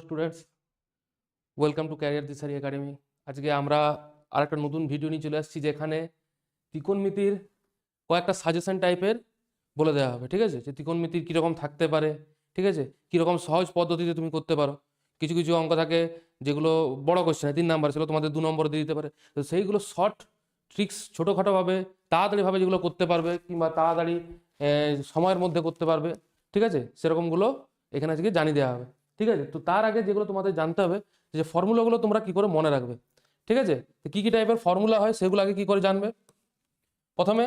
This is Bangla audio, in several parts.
Students, welcome to career Dishari academy. আজকে আমরা আরেকটা নতুন ভিডিও নিয়ে চলে আসছি, যেখানে ত্রিকোণমিতির কয়েকটা সাজেশন টাইপের বলে দেওয়া হবে। ঠিক আছে, যে ত্রিকোণমিতির কীরকম থাকতে পারে, ঠিক আছে, কীরকম সহজ পদ্ধতিতে তুমি করতে পারো। কিছু কিছু অঙ্ক থাকে যেগুলো বড় কোশ্চেন 3 নাম্বার ছিল, তোমাদের 2 নম্বর দিয়ে দিতে পারে। তো সেইগুলো শর্ট ট্রিক্স, ছোটোখাটোভাবে তাড়াতাড়িভাবে যেগুলো করতে পারবে, কিংবা তাড়াতাড়ি সময়ের মধ্যে করতে পারবে, ঠিক আছে, সেরকমগুলো এখানে আজকে জানিয়ে দেওয়া হবে। ঠিক আছে, তো তার আগে যেগুলো তোমাদের জানতে হবে, যে ফর্মুলাগুলো তোমরা কি করে মনে রাখবে। ঠিক আছে, তো কী কী টাইপের ফর্মুলা হয় সেগুলো আগে কী করে জানবে। প্রথমে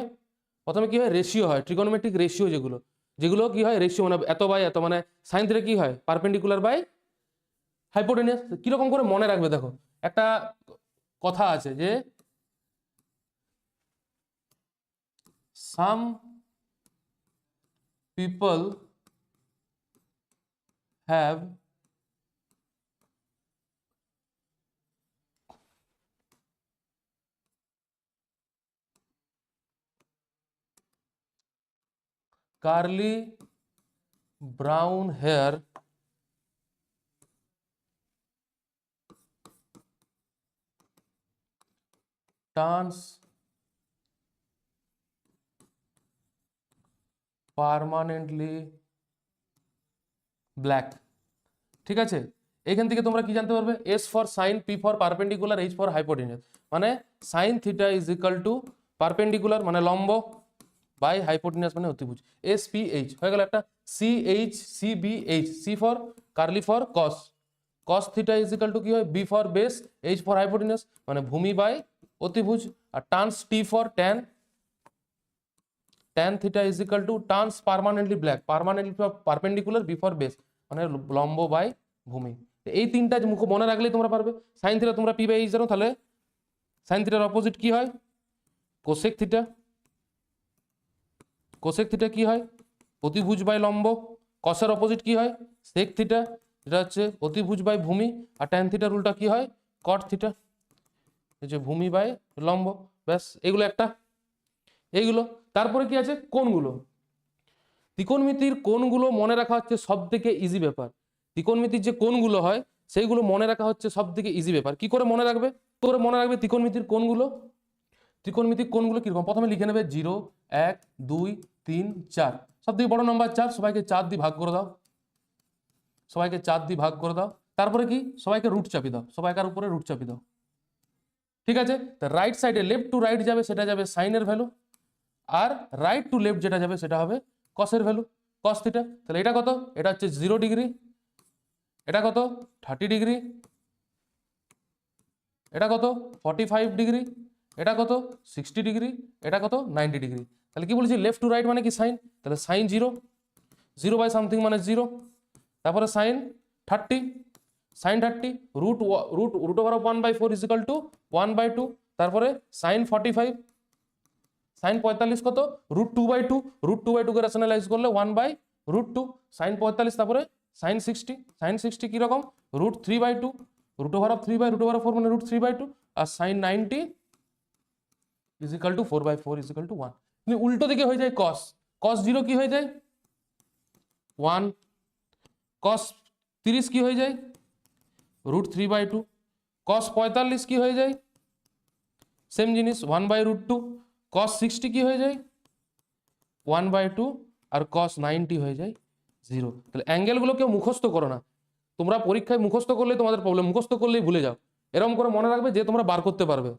প্রথমে কি হয়, রেশিও হয়, ট্রিগোনোমেট্রিক রেশিও, যেগুলো যেগুলো কি হয়, রেশিও মানে এত বাই এত, মানে সাইন থিটা কি হয়, পারপেন্ডিকুলার বাই হাইপোটেনিয়াস। কিরকম করে মনে রাখবে, দেখো একটা কথা আছে যে some people have curly brown hair turns permanently black। ঠিক আছে, এখান থেকে তোমরা কি জানতে পারবে, S for sine, P for perpendicular, H for hypotenuse. মানে sine theta is equal to perpendicular মানে লম্ব, বাই হাইপোটেনিয়াস মানে অতিভুজ। এস পি এইচ হয়ে গেল একটা, C H C B H, C for curly for cos, cos theta is equal to কি হয়, B for base, H for hypotenuse মানে ভূমি বাই অতিভুজ। আর turns T for tan, tan theta is equal to turns permanently black, permanently perpendicular, B for base মানে লম্ব বাই ভূমি। এই তিনটা মুখ মনে রাখলেই তোমরা পারবে। সাইন থিটা তোমরা পি বাই এইচ জানো, তাহলে সাইন থিটার অপোজিট কি হয়, কোসেক থিটা। কোসেক থিটা কি হয়, অতিভুজ বাই লম্ব। কসের অপোজিট কি হয়, সেক থিটা, এটা হচ্ছে অতিভুজ বাই ভূমি। আর ট্যান থিটার উল্টা কি হয়, কট থিটা, এই যে ভূমি বাই লম্ব। ব্যাস, এগুলো একটা, এইগুলো। তারপরে কি আছে, কোণগুলো। ত্রিকোণমিতির কোণগুলো মনে রাখা হচ্ছে সব থেকে ইজি ব্যাপার। ত্রিকোণমিতির যে কোণগুলো হয় সেইগুলো মনে রাখা হচ্ছে সব থেকে ইজি ব্যাপার। কি করে মনে রাখবে, করে মনে রাখবে ত্রিকোণমিতির কোণগুলো। ত্রিকোণমিতিক কোণগুলো কিরকম, প্রথমে লিখে নেবে 0 1 2 3 4, সব থেকে বড় নাম্বার 4, সবাইকে 4 দিয়ে ভাগ করে দাও, সবাইকে 4 দিয়ে ভাগ করে দাও। তারপরে কি, সবাইকে রুট চাপি দাও, সবাইকার উপরে রুট চাপি দাও। ঠিক আছে, তা রাইট সাইডে লেফট টু রাইট যাবে, সেটা যাবে সাইনের ভ্যালু, আর রাইট টু লেফট যেটা যাবে সেটা হবে কসের ভ্যালু, কস থিটা। তাহলে এটা কত, এটা হচ্ছে 0 ডিগ্রি, এটা কত 30 ডিগ্রি, এটা কত 45 ডিগ্রি, এটা কত 60 ডিগ্রি, এটা কত 90 ডিগ্রি। তাহলে কি বলছি, লেফট টু রাইট মানে কি সাইন, তাহলে সাইন 0, 0 বাই সামথিং মানে 0। তারপরে sine 30, sine 30 root root root over of 1/4 is equal to 1/2। তারপরে সাইন 45, সাইন 45 কত, √2/2, √2/2 কে রেশনালাইজ করলে 1/√2, সাইন 45। তারপরে সাইন 60, সাইন 60 কিরকম, √3/2, রুট ওভার অফ 3/√4 মানে √3/2। আর sine 90 is equal to 4/4 is equal to 1। কিন্তু উল্টো দিকে হয়ে যায় কস, কস 0 কি হয়ে যায় 1, কস 30 কি হয়ে যায় √3/2, কস 45 কি হয়ে যায় সেম জিনিস 1/√2, কস 60 কি হয়ে যায় 1/2, আর কস 90 হয়ে যায় 0। তাহলে অ্যাঙ্গেলগুলো কেউ মুখস্থ করো না, তোমরা পরীক্ষায় মুখস্থ করলে তোমাদের প্রবলেম, মুখস্থ করলেই ভুলে যাও। এরকম করে মনে রাখবে যে তোমরা বার করতে পারবে।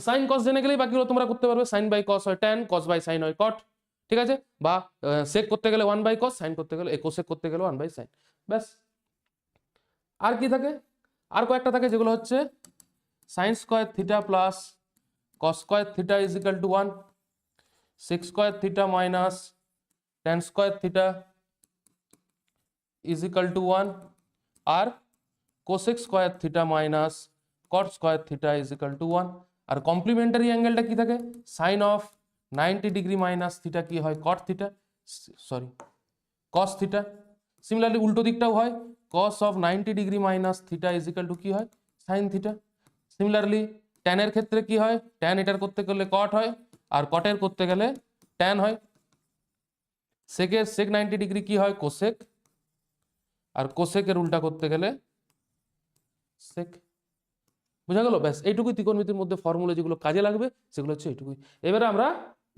সাইন কস জেনে গেলেই বাকিগুলো তোমরা করতে পারবে। সাইন বাই কস হয় ট্যান, কস বাই সাইন হয় কট। ঠিক আছে, বা সেক করতে গেলে 1/cos, সাইন করতে গেলে কোসেক করতে গেলে 1/sin। ব্যাস। আর কি থাকে, আর কয়েকটা থাকে যেগুলো হচ্ছে sine square theta plus cos square theta is equal to 1, sec square theta minus tan square theta is equal to 1, আর cosec square theta minus cot square theta is equal to 1। আর কমপ্লিমেন্টারি অ্যাঙ্গেলটা কি থাকে, sine of 90 degree minus theta কি হয় cot theta, sorry cos theta. Similarly উল্টো দিকটাও হয়, cos of 90 degree minus theta is equal to কি হয় সাইন থিটা। সিমিলারলি ট্যানের ক্ষেত্রে কি হয়, ট্যান এটার করতে গেলে কট হয়, আর কটের করতে গেলে ট্যান হয়। সেকের সেক 90 ডিগ্রি কি হয় কোসেক, আর কোসেকের উল্টা করতে গেলে সেক। বুঝা গেল? ব্যাস এইটুকুই ত্রিকোণমিতির মধ্যে ফর্মুলা যেগুলো কাজে লাগবে সেগুলো হচ্ছে এইটুকুই। এবারে আমরা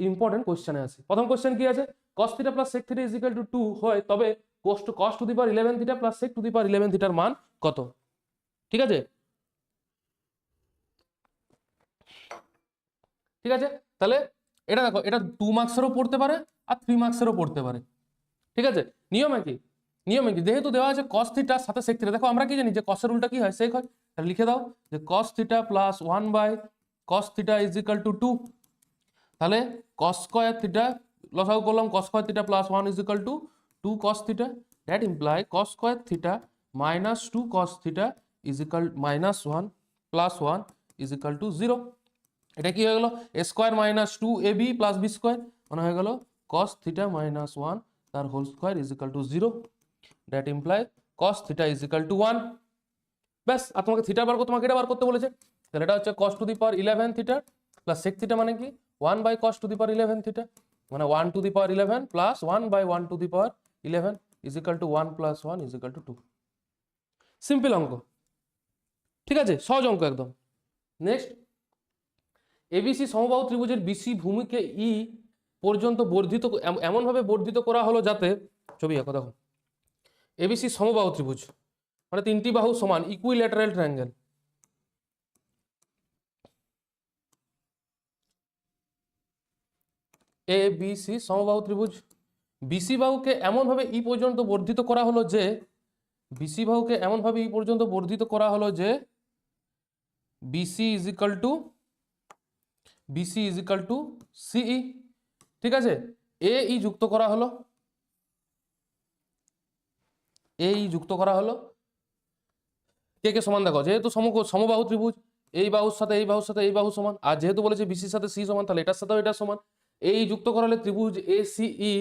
ইম্পর্টেন্ট কোশ্চেনে আসি। প্রথম কোশ্চেন কি আছে? cos theta plus sec theta is equal to 2 হয় তবে cos to the power 11 theta plus sec to the power 11 থিটার মান কত? ঠিক আছে, ঠিক আছে। তাহলে এটা দেখো, এটা 2 মার্কসেরও পড়তে পারে আর 3 মার্কসেরও পড়তে পারে। ঠিক আছে, নিয়মে কি? নিয়মে কি, যেহেতু দেওয়া আছে cos থিটার সাথে sec থিটা, দেখো আমরা কি জানি যে cos এর উল্টা কি হয়? sec হয়। তাহলে লিখে দাও যে cos theta plus 1 by cos theta is equal to 2। তাহলে cos স্কয়ার থিটা লসাগু করলাম, cos square theta plus 1 is equal to 2 cos theta. That imply cos square theta minus 2 cos theta is equal minus 1 plus 1 is equal to 0। এটা কি হয়ে গেল? A square minus 2 ab plus B square, মানে হয়ে গেল cos থিটা মাইনাস 1 তার whole square is equal to 0। That imply cos theta is equal to 1। ব্যাস, আর তোমাকে থিটা বার করতে, তোমাকে এটা বার করতে বলেছে। তাহলে এটা হচ্ছে cos to the power 11 theta plus sec theta মানে কি 1 by cos to the power 11 theta, মানে 1 to the power 11 plus 1 by 1 to the power 11 is equal to 1 plus 1 is equal to 2। Simple অঙ্ক, ঠিক আছে, সহজ অঙ্ক একদম। নেক্সট, এবিসি সমবাহু ত্রিভুজের বিসি ভূমিকে ই পর্যন্ত বর্ধিত এমনভাবে বর্ধিত করা হলো যাতে, ছবি আঁকো দেখো, এবিসি সমবাহু ত্রিভুজ মানে তিনটি বাহু সমান, equilateral triangle. A B C সমবাহু ত্রিভুজ, বিসি বাহুকে এমনভাবে ই পর্যন্ত বর্ধিত করা হলো যে, বিসি বাহুকে এমনভাবে ই পর্যন্ত বর্ধিত করা হলো যে বিসি ইজ ইকাল টু সিই। ঠিক আছে, এ ই যুক্ত করা হলো, এ ই যুক্ত করা হলো, কে কে সমান দেখো, যেহেতু সমবাহু ত্রিভুজ, এই বাহুর সাথে এই বাহুর সাথে এই বাহু সমান, আর যেহেতু বলেছে বিসির সাথে সি সমান, তাহলে এটার সাথেও এটা সমান। এই যুক্ত করা হলে ত্রিভুজ এ সি ই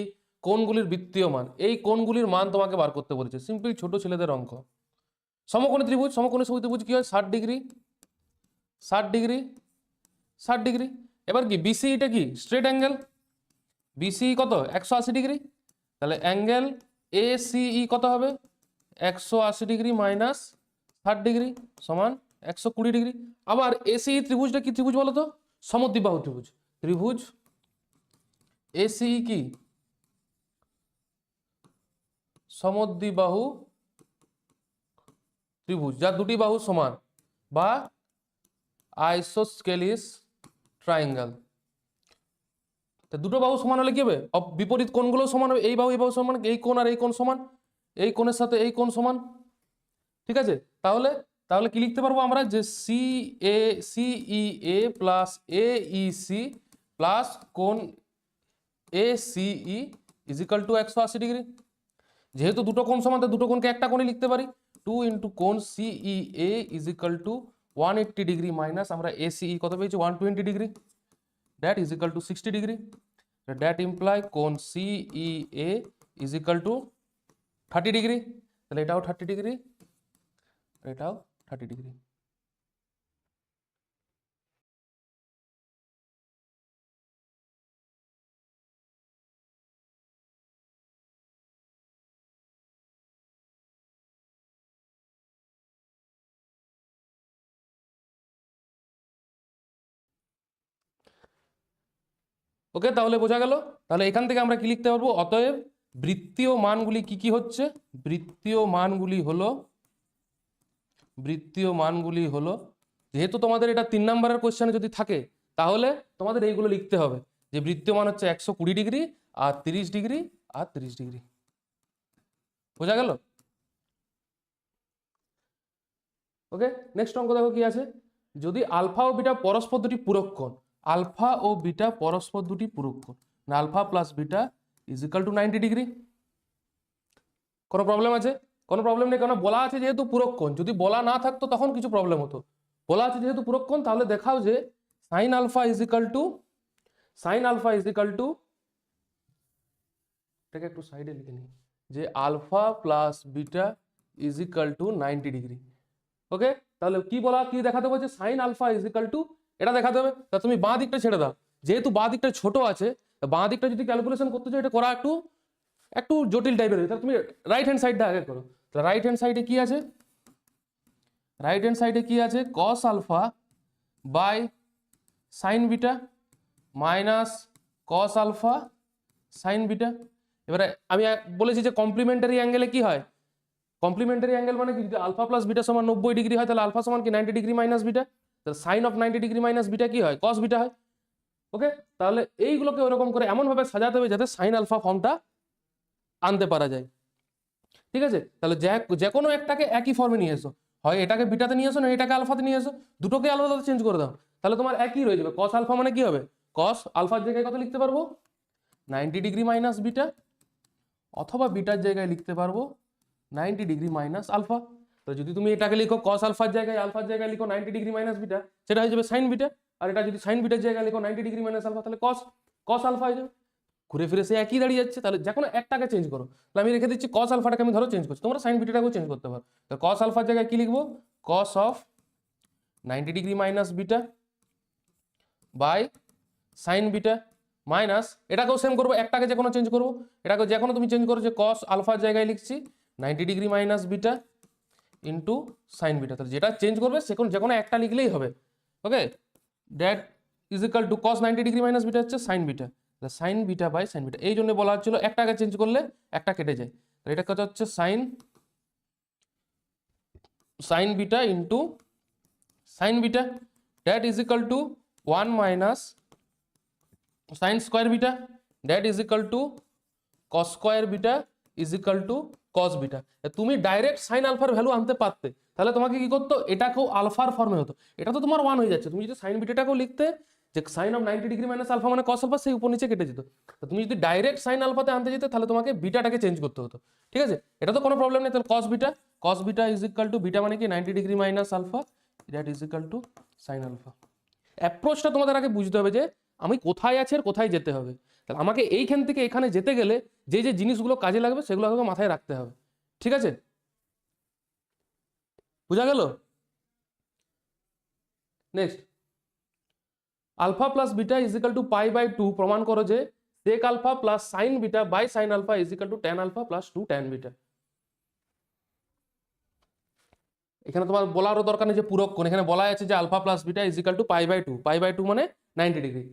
কোণগুলির বৃত্তীয় মান, এই কোণগুলির মান তোমাকে বার করতে বলেছে। সিম্পল ছোট ছেলেদের অঙ্ক। সমকোণী ত্রিভুজ, সমকোণী ত্রিভুজ কি হয়? 60 ডিগ্রি 60 ডিগ্রি 60 ডিগ্রি। এবার কি বিসি, এটা কি স্ট্রেট অ্যাঙ্গেল, বিসি কত 180 ডিগ্রি, তাহলে অ্যাঙ্গেল এ সিই কত হবে? 180 ডিগ্রি মাইনাস 60 ডিগ্রি সমান 120 ডিগ্রি। আবার এসি ত্রিভুজটা কি ত্রিভুজ বলো তো? সমদ্বিবাহু ত্রিভুজ। ত্রিভুজ এসি কি সমদ্বিবাহু ত্রিভুজ, যার দুটি বাহু সমান, বা আইসোস্কেলিস ট্রায়াঙ্গেল। দুটো বাহু সমান হলে কি হবে? বিপরীত কোণগুলো সমান হবে, এই বাহু এই বাহু সমান, এই কোণ আর এই কোণ সমান, এই কোণের সাথে এই কোণ সমান। ঠিক আছে, তাহলে তাহলে কি লিখতে পারবো আমরা? যে সিই প্লাস এইসি প্লাস কোণ এসিই ইজ ইকাল টু 180 ডিগ্রি। যেহেতু দুটো কোণ সমান, তো দুটো কোণকে একটা কোণে লিখতে পারি। 2 ইন্টু কোণ C E A is equal to 180 degree minus আমরা এসিই কত পেয়েছি? 120 degree. That is equal to 60 degree. That imply কোণ C E A is equal to 30 degree. তাহলে এটাও 30 ডিগ্রি, এটাও 30 ডিগ্রি। ওকে, তাহলে বোঝা গেল। তাহলে এখান থেকে আমরা কি লিখতে পারবো? অতএব বৃত্তীয় মানগুলি কি কি হচ্ছে? বৃত্তীয় মানগুলি হলো, যেহেতু তোমাদের এটা 3 নম্বরের কোশ্চেনে যদি থাকে, তাহলে তোমাদের এইগুলো লিখতে হবে যে বৃত্তীয় মান হচ্ছে 120 ডিগ্রি আর 30 ডিগ্রি আর 30 ডিগ্রি। বোঝা গেল? ওকে, নেক্সট অঙ্ক দেখো কি আছে। যদি আলফা ও বিটা পরস্পর দুটি পূরক কোণ, আলফা ও বিটা পরস্পর দুটি পূরক কোণ, alpha plus beta is equal to 90 degree. কোনো প্রবলেম আছে? কোনো প্রবলেম নেই, কারণ বলা আছে যেহেতু পূরক কোণ। যদি বলা না থাকতো তখন কিছু প্রবলেম হতো। বলা আছে যেহেতু পূরক কোণ, তাহলে দেখাও যে sine alpha is equal to এটাকে একটু সাইডে লিখে নিই, যে alpha plus beta is equal to 90 degree. Okay, তাহলে কি বলা, কি দেখাতে বলছে? Sine alpha is equal to এটা দেখাতে হবে। তা তুমি বাঁ দিকটা ছেড়ে দাও, যেহেতু বাঁ দিকটা ছোট আছে, বাঁ দিকটা যদি ক্যালকুলেশন করতে চাও, এটা করা একটু জটিল টাইপের, তাহলে তুমি রাইট হ্যান্ড সাইডটা আগে করো। তো রাইট হ্যান্ড সাইডে কি আছে, রাইট হ্যান্ড সাইডে কি আছে, cos alpha by sine beta minus cos alpha sine beta. এবারে আমি বলেছি যে কমপ্লিমেন্টারি অ্যাঙ্গেলে কি হয়, কমপ্লিমেন্টারি অ্যাঙ্গেল মানে কি, যদি আলফা প্লাস বিটা সমান 90 ডিগ্রি হয় তাহলে আলফা সমান কি 90 ডিগ্রি মাইনাস বিটা, তাহলে sine of 90 degree minus beta কি হয়, কস বিটা হয়। ওকে, তাহলে এইগুলোকে ওরকম করে এমনভাবে সাজাতে হবে যাতে সাইন আলফা ফর্মটা আনতে পারা যায়। ঠিক আছে, তাহলে যে কোনো একটাকে একই ফর্মে নিয়ে এসো, হয় এটাকে বিটাতে নিয়ে এসো না এটাকে আলফাতে নিয়ে এসো, দুটোকে আলাদা চেঞ্জ করে দাও, তাহলে তোমার একই রয়ে যাবে। কস আলফা মানে কি হবে, কস আলফার জায়গায় কত লিখতে পারবো 90 ডিগ্রি মাইনাস বিটা, অথবা বিটার জায়গায় লিখতে পারবো 90 ডিগ্রি মাইনাস আলফা। তো যদি তুমি এটাকে লিখো কস আলফার জায়গায় লিখো 90 ডিগ্রি মাইনাস বিটা, সেটা হয়ে যাবে সাইন বিটা। আর এটা যদি সাইন বিটার জায়গায় লিখো 90 ডিগ্রি মাইনাস আলফা, তাহলে কস আলফা হয়ে যাবে। ঘুরে ফিরে সে একই দাঁড়িয়ে যাচ্ছে, তাহলে যে কোনো একটাকে চেঞ্জ করো। তাহলে আমি রেখে দিচ্ছি কস আলফাটাকে আমি ধরো চেঞ্জ করছি, তোমরা সাইন বিটাটাকেও চেঞ্জ করতে পারো। তো কস আলফার জায়গায় কি লিখবো, cos of 90 degree minus beta by sine beta minus, এটাকেও সেম করবো, একটাকে যে কোনো চেঞ্জ করবো, এটাকে যে কোনো তুমি চেঞ্জ করো, যে কস আলফার জায়গায় লিখছি 90 degree minus beta into sine beta, তাহলে যেটা চেঞ্জ করবে যে কোনো একটা লিখলেই হবে। Okay, that is equal to cos 90 degree minus beta হচ্ছে sine beta, sine beta by sine beta. এই জন্য বলা হচ্ছিল একটাকে চেঞ্জ করলে একটা কেটে যায়, তাহলে এটা কত হচ্ছে sine beta into sine beta, that is equal to 1 minus sine square beta, that is equal to cos square beta is equal to cos beta. তুমি ডাইরেক্ট সাইন আলফার ভ্যালু আনতে পারতে, তাহলে তোমাকে কি করতো, এটাকেও আলফার ফর্মে হতো, এটা তো তোমার 1 হয়ে যাচ্ছে। তুমি যদি সাইন বিটাটাকেও লিখতে যে sine of 90 degree minus alpha মানে কস আলফা, সেই উপর নিচে কেটে যেত। তো তুমি যদি ডাইরেক্ট সাইন আলফাতে আনতে যেতে তাহলে তোমাকে বিটাটাকে চেঞ্জ করতে হতো। ঠিক আছে, এটা তো কোনো প্রবলেম নেই। তাহলে cos beta is equal to beta মানে কি 90 degree minus alpha, that is equal to sine alpha. অ্যাপ্রোচটা তোমাদের আগে বুঝতে হবে যে আমি কোথায় আছি আর কোথায় যেতে হবে। তাহলে আমাকে এইখান থেকে এখানে যেতে গেলে যে যে জিনিসগুলো কাজে লাগবে সেগুলো আমাকে মাথায় রাখতে হবে। ঠিক আছে, বুঝা গেল? Next, alpha plus beta is equal to pi by 2 প্রমাণ করো যে sec alpha plus sine beta by sine alpha is equal to tan alpha plus 2 tan beta. এখানে তোমার বলারও দরকার নেই যে পূরক কোণ, এখানে বলা আছে যে alpha plus beta is equal to pi by 2 মানে 90 degree,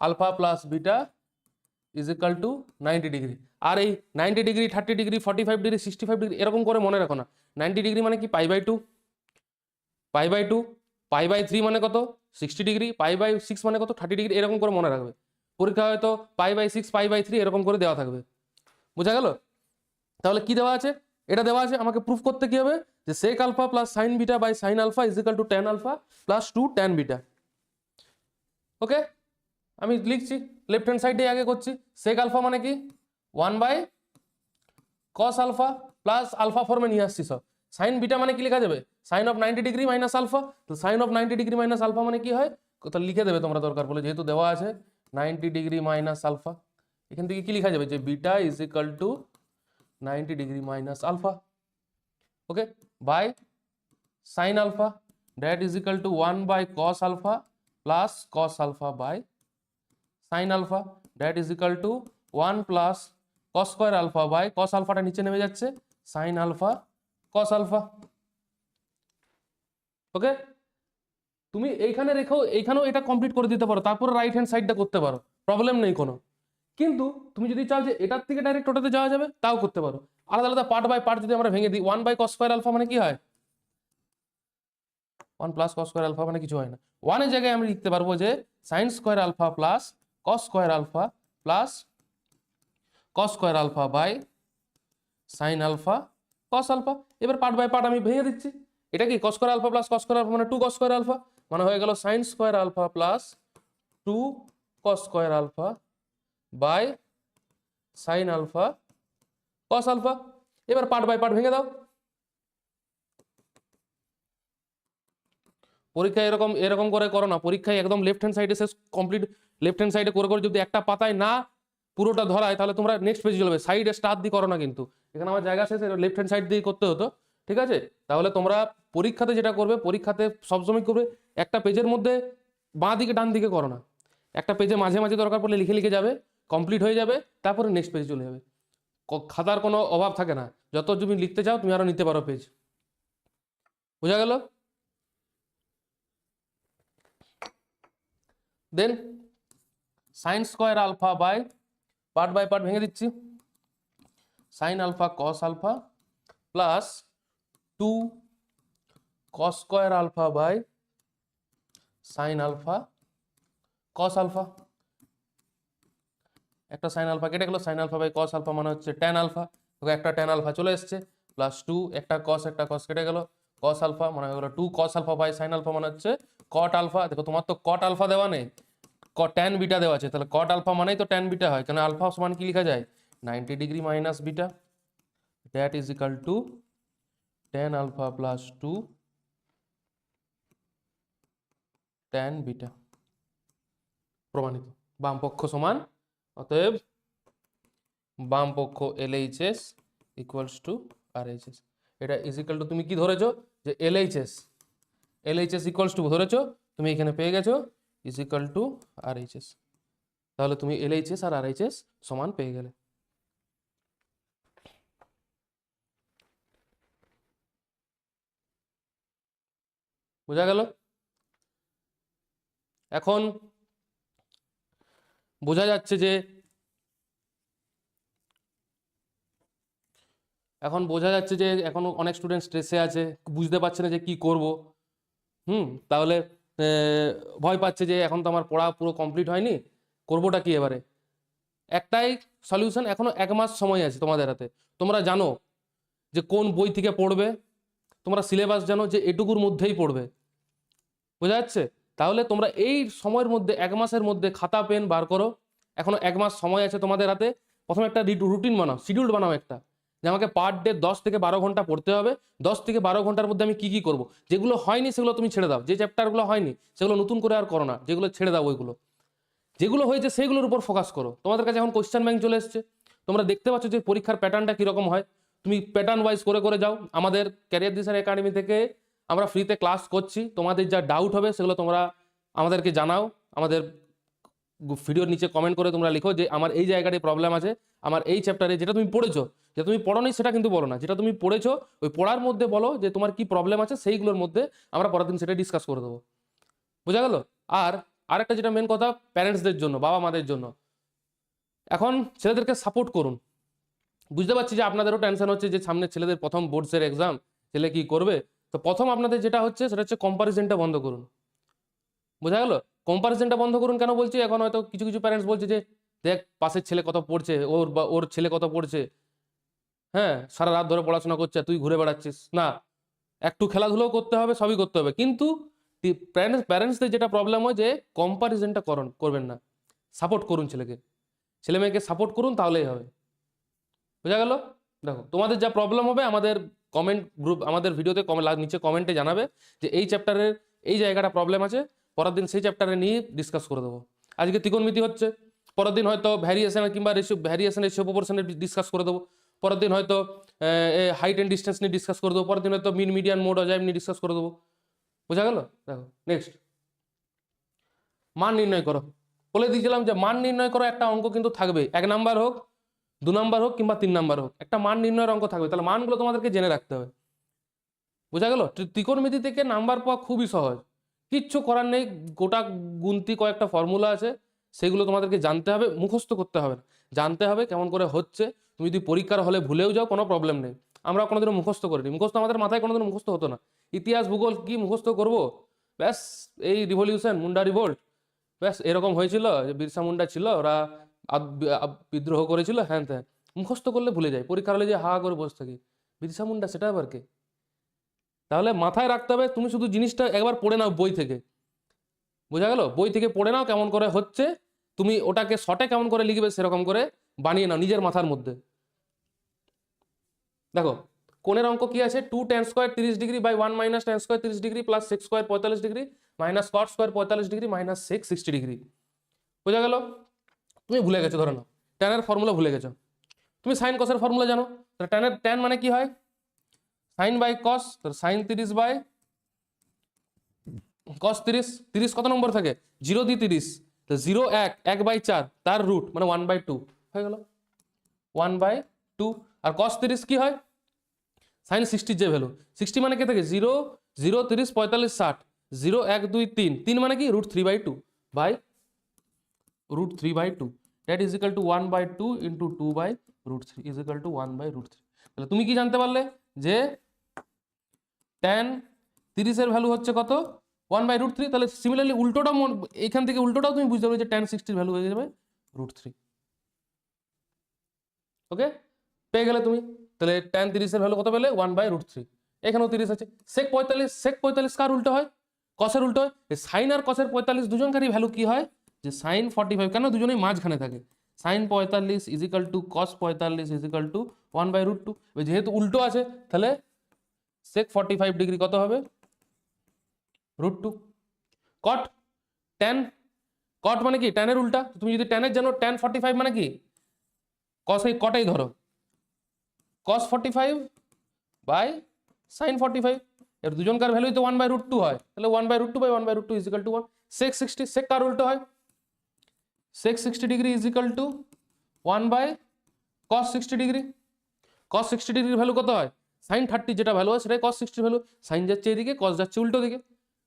alpha plus beta is equal to 90 degree. আর এই 90 ডিগ্রি 30 ডিগ্রি 45 ডিগ্রি 65 ডিগ্রি এরকম করে মনে রাখো না। 90 ডিগ্রি মানে কি পাই বাই 2, পাই বাই 3 মানে কত 60 ডিগ্রি, পাই বাই 6 মানে কত 30 ডিগ্রি, এরকম করে মনে রাখবে। পরীক্ষা হয়তো পাই বাই 6 পাই বাই 3 এরকম করে দেওয়া থাকবে। বোঝা গেল? তাহলে কি দেওয়া আছে, এটা দেওয়া আছে, আমাকে প্রুফ করতে কি হবে যে sec alpha plus sine beta by sine alpha is equal to tan alpha plus 2 tan beta. Okay, আমি লিখছি লেফট হ্যান্ড সাইডে আগে করছি। সেক আলফা মানে কি 1 by cos alpha plus alpha ফর্মে নিয়ে আসছি সব। সাইন বিটা মানে কি লেখা যাবে, sine of 90 degree minus alpha. তো sine of 90 degree minus alpha মানে কি হয়, কোথাও লিখে দেবে তোমরা দরকার বলে, যেহেতু দেওয়া আছে 90 ডিগ্রি মাইনাস আলফা, এখান থেকে কি লেখা যাবে যে beta is equal to 90 degree minus alpha. Okay, by sine alpha, that is equal to 1 by cos alpha plus cos alpha by sine alpha, that is equal to 1 plus cos square alpha by cos আলফাটা নিচে নেমে যাচ্ছে sine alpha cos alpha. Okay, তুমি এইখানে রেখেও এইখানেও এটা কমপ্লিট করে দিতে পারো, তারপরে রাইট হ্যান্ড সাইডটা করতে পারো, প্রবলেম নেই কোনো। কিন্তু তুমি যদি চাও যে এটার থেকে ডাইরেক্ট ওটাতে যাওয়া যাবে তাও করতে পারো। আলাদা আলাদা পার্ট বাই পার্ট যদি আমরা ভেঙে দিই, 1 বাই কস স্কোয়ার আলফা মানে কি হয় 1 প্লাস কস স্কোয়ার আলফা মানে কিছু হয় না। 1 এর জায়গায় আমরা লিখতে পারবো যে sine square alpha plus cos square alpha plus cos square alpha by sine alpha cos alpha. এবার পার্ট বাই পার্ট আমি ভেঙে দিচ্ছি, এটা কি cos square alpha plus cos square alpha মানে 2 কস স্কোয়ার আলফা, মানে হয়ে গেল sine square alpha plus 2 cos square alpha by sine alpha cos alpha. এবার পার্ট বাই পার্ট ভেঙে দাও। পরীক্ষায় এরকম করে করো না, পরীক্ষায় একদম লেফট হ্যান্ড সাইডে শেষ কমপ্লিট, লেফট হ্যান্ড সাইডে করে করে যদি একটা পাতায় না পুরোটা ধরায় তাহলে তোমরা নেক্সট পেজে চলবে, সাইডে স্টার দিয়ে করো না কিন্তু, এখানে আমার জায়গা শেষে লেফট হ্যান্ড সাইড দিয়ে করতে হতো। ঠিক আছে, তাহলে তোমরা পরীক্ষাতে যেটা করবে, পরীক্ষাতে সবসময় করবে একটা পেজের মধ্যে বাঁ দিকে ডান দিকে করো না, একটা পেজে মাঝে মাঝে দরকার পড়লে লিখে লিখে যাবে, কমপ্লিট হয়ে যাবে, তারপরে নেক্সট পেজে চলে যাবে। খাতার কোনো অভাব থাকে না, যত তুমি লিখতে চাও তুমি আরো নিতে পারো পেজ। বোঝা গেল? Then sine square alpha by part ভেঙে দিচ্ছি, sine alpha cos alpha plus 2 cos square alpha by sine alpha cos alpha. একটা সাইন আলফা কেটে গেল, sine alpha by cos alpha মানে হচ্ছে ট্যান আলফা, একটা ট্যান আলফা চলে এসছে, প্লাস 2 একটা কস কেটে গেল, কস আলফা মানে হয়ে গেল 2 cos alpha by sine alpha মানে হচ্ছে কট আলফা। দেখো তোমার তো কট আলফা দেওয়া নেই, ট্যান বিটা দেওয়া আছে, তাহলে কট আলফা মানেই তো ট্যান বিটা হয়, কেন আলফা সমান কি লেখা যায় 90 degree minus beta, that is equal to tan alpha plus 2 tan beta. প্রমাণিত। বাম পক্ষ সমান, অতএব বাম পক্ষ LHS ইকুয়ালস টু RHS। এটা ইজ ইকাল টু তুমি কি ধরেছো যে LHS ইকুয়ালস টু ধরেছো, তুমি এখানে পেয়ে গেছো ইজ ইকাল টু RHS। তাহলে তুমি LHS আর RHS সমান পেয়ে গেলে। বোঝা গেল? এখন বোঝা যাচ্ছে যে এখন অনেক স্টুডেন্ট স্ট্রেসে আছে, বুঝতে পারছে না যে কি করব। তাহলে ভয় পাচ্ছে যে এখন তো আমার পড়া পুরো কমপ্লিট হয়নি, করবোটা কি এবারে। একটাই সলিউশন, এখনো 1 মাস সময় আছে তোমাদের হাতে। তোমরা জানো যে কোন বই থেকে পড়বে, তোমরা সিলেবাস জানো যে এটুকুর মধ্যেই পড়বে। বোঝা যাচ্ছে? তাহলে তোমরা এই সময়ের মধ্যে 1 মাসের মধ্যে খাতা পেন বার করো, এখনো 1 মাস সময় আছে তোমাদের হাতে। প্রথমে একটা রুটিন বানাও, শিডিউল বানাও একটা, যে আমাকে পার ডে 10 থেকে 12 ঘন্টা পড়তে হবে। 10 থেকে 12 ঘন্টার মধ্যে আমি কি করব। যেগুলো হয়নি সেগুলো তুমি ছেড়ে দাও, যে চ্যাপ্টারগুলো হয়নি সেগুলো নতুন করে আর করো না, যেগুলো ছেড়ে দাও ওইগুলো। যেগুলো হয়েছে সেইগুলোর উপর ফোকাস করো। তোমাদের কাছে এখন কোশ্চেন ব্যাংক চলে এসছে, তোমরা দেখতে পাচ্ছ যে পরীক্ষার প্যাটার্নটা কীরকম হয়, তুমি প্যাটার্ন ওয়াইজ করে যাও। আমাদের ক্যারিয়ার দিশার একাডেমি থেকে আমরা ফ্রিতে ক্লাস করছি, তোমাদের যা ডাউট হবে সেগুলো তোমরা আমাদেরকে জানাও। আমাদের ভিডিওর নিচে কমেন্ট করে তোমরা লিখো যে আমার এই জায়গাটায় প্রবলেম আছে, আমার এই চ্যাপ্টারে যেটা তুমি পড়েছো, যেটা তুমি পড়োনি সেটা কিন্তু বলো না, যেটা তুমি পড়েছো ওই পড়ার মধ্যে বলো যে তোমার কি প্রবলেম আছে, সেইগুলোর মধ্যে আমরা পরের দিন সেটা ডিসকাস করে দেবো। বোঝা গেল? আর আরেকটা যেটা মেন কথা, প্যারেন্টসদের জন্য, বাবা মাদের জন্য, এখন ছেলেদেরকে সাপোর্ট করুন। বুঝতে পারছি যে আপনাদেরও টেনশন হচ্ছে যে সামনে ছেলেদের প্রথম বোর্ডসের এক্সাম, ছেলে কি করবে। তো প্রথম আপনাদের যেটা হচ্ছে সেটা হচ্ছে কম্পারিজনটা বন্ধ করুন। বোঝা গেল? কম্পারিজনটা বন্ধ করুন কেন বলছি, এখন হয়তো কিছু কিছু প্যারেন্টস বলছে যে দেখ পাশের ছেলে কত পড়ছে, ওর ছেলে কত পড়ছে, হ্যাঁ সারা রাত ধরে পড়াশোনা করছে, তুই ঘুরে বেড়াচ্ছিস। না, একটু খেলাধুলাও করতে হবে, সবই করতে হবে, কিন্তু প্যারেন্টসদের যেটা প্রবলেম হয় যে কম্পারিজনটা করবেন না, সাপোর্ট করুন ছেলেকে, ছেলে মেয়েকে সাপোর্ট করুন, তাহলেই হবে। বোঝা গেল? দেখো তোমাদের যা প্রবলেম হবে আমাদের কমেন্ট গ্রুপ, আমাদের ভিডিওতে নিচে কমেন্টে জানাবে যে এই চ্যাপ্টারের এই জায়গাটা প্রবলেম আছে, পরের দিন সেই চ্যাপ্টারে নিয়ে ডিসকাস করে দেবো। আজকে ত্রিকোণমিতি হচ্ছে, পরের দিন হয়তো ভ্যারিয়েশন কিংবা রেশিও প্রপোর্শনের ডিসকাস করে দেবো। পরের দিন হয়তো হাইট অ্যান্ড ডিস্টেন্স নিয়ে ডিসকাস করে দেবো। পরের দিন হয়তো মিন মিডিয়ান মোড অজাইব নিয়ে ডিসকাস করে দেবো। বোঝা গেল? দেখো নেক্সট, মান নির্ণয় করো। বলে দিয়েছিলাম যে মান নির্ণয় করো, একটা অঙ্ক কিন্তু থাকবে, 1 নাম্বার হোক, 2 নাম্বার হোক কিংবা 3 নাম্বার হোক, একটা মান নির্ণয়ের অঙ্ক থাকবে। তাহলে মানগুলো তোমাদেরকে জেনে রাখতে হবে। বোঝা গেল? ত্রিকোণমিতি থেকে নাম্বার পাওয়া খুবই সহজ, কিচ্ছু করার নেই। গোটা গুনতি কয়েকটা ফর্মুলা আছে, সেগুলো তোমাদেরকে জানতে হবে, মুখস্থ করতে হবে না, জানতে হবে কেমন করে হচ্ছে। তুমি যদি পরীক্ষার হলে ভুলেও যাও কোনো প্রবলেম নেই, আমরা কোনোদিনও মুখস্থ করিনি, মুখস্থ আমাদের মাথায় কোনোদিনও মুখস্থ হতো না। ইতিহাস ভূগোল কি মুখস্থ করব, ব্যাস এই রিভলিউশন মুন্ডা রিভোল্ট, ব্যাস এরকম হয়েছিল যে বিরসা মুন্ডা ছিল, ওরা বিদ্রোহ করেছিল, হ্যাঁ হ্যাঁ, মুখস্থ করলে ভুলে যায়। পরীক্ষার হলে যে হা করে বসে থাকি, বিরসা মুন্ডা সেটা আবার কে। তাহলে মাথায় রাখতে হবে, তুমি শুধু জিনিসটা একবার পড়ে নাও বই থেকে। বোঝা গেল? বই থেকে পড়ে নাও কেমন করে হচ্ছে, তুমি ওটাকে শর্টে কেমন করে লিখবে সেরকম করে বানিয়ে নাও নিজের মাথার মধ্যে। দেখো কোণের অঙ্ক কি আছে, 2 tan square 30 degree by 1 minus tan square 30 degree plus sec square 45 degree minus cot square 45 degree minus sec 60 degree. বোঝা গেল? তুমি ভুলে গেছো, ধরে নাও ট্যানের ফর্মুলা ভুলে গেছো। তুমি সাইন কসের ফর্মুলা জানো, ট্যান মানে কি হয়, sine by cos, sine 30 by cos 30। 30 কত নম্বর থাকে, 0 দিয়ে 30, তো 0 1 1/4 তার রুট মানে 1/2 হয়ে গেল, 1/2। টু। আর cos 30 কি হয়, সাইন 60 যে ভ্যালু, 60 মানে কে থাকে 0 0 30 45 60, 0 1 2 3, 3 মানে কি √3/2 by √3/2, that is equal to 1/2 into 2/√3 is equal to 1/√3। তাহলে তুমি কি জানতে পারলে যে tan 30 এর ভ্যালু হচ্ছে কত 1/√3। তাহলে সিমিলারলি উল্টোটা এইখান থেকে উল্টোটাও তুমি বুঝতে পারবে যে tan 60 এর ভ্যালু হয়ে যাবে √3। ওকে, পেয়ে গেলে তুমি। তাহলে tan 30 এর ভ্যালু কত পেলে 1/√3। এখানেও 30 আছে। sec 45 কার উল্টো হয়, কসের উল্টো হয়। সাইন আর কসের 45 দুজনকারই ভ্যালু কি হয় যে sin 45, কেন দুজনেই মাঝখানে থাকে, sin 45 is equal two cos 45 is equal two 1/√2। যেহেতু উল্টো আছে তাহলে sec 45 ডিগ্রি কত হবে √2। cot tan, cot মানে কি tan এর উল্টা, তুমি যদি tan এর জানো tan 45 মানে কি cos এই কটাই ধরো, cos 45 বাই sin 45, এর দুজনকার ভ্যালুই তো 1/√2 হয়, তাহলে 1/√2 by 1/√2 is equal to 1। sec 60, sec কার উল্টো হয়, sec 60 degree is equal to 1 by cos 60 degree. cos 60 ডিগ্রির ভ্যালু কত হয়, sin 30 যেটা ভ্যালু হয় সেটাই cos 60 ভ্যালু, sin যাচ্ছে এদিকে cos যাচ্ছে উল্টো দিকে,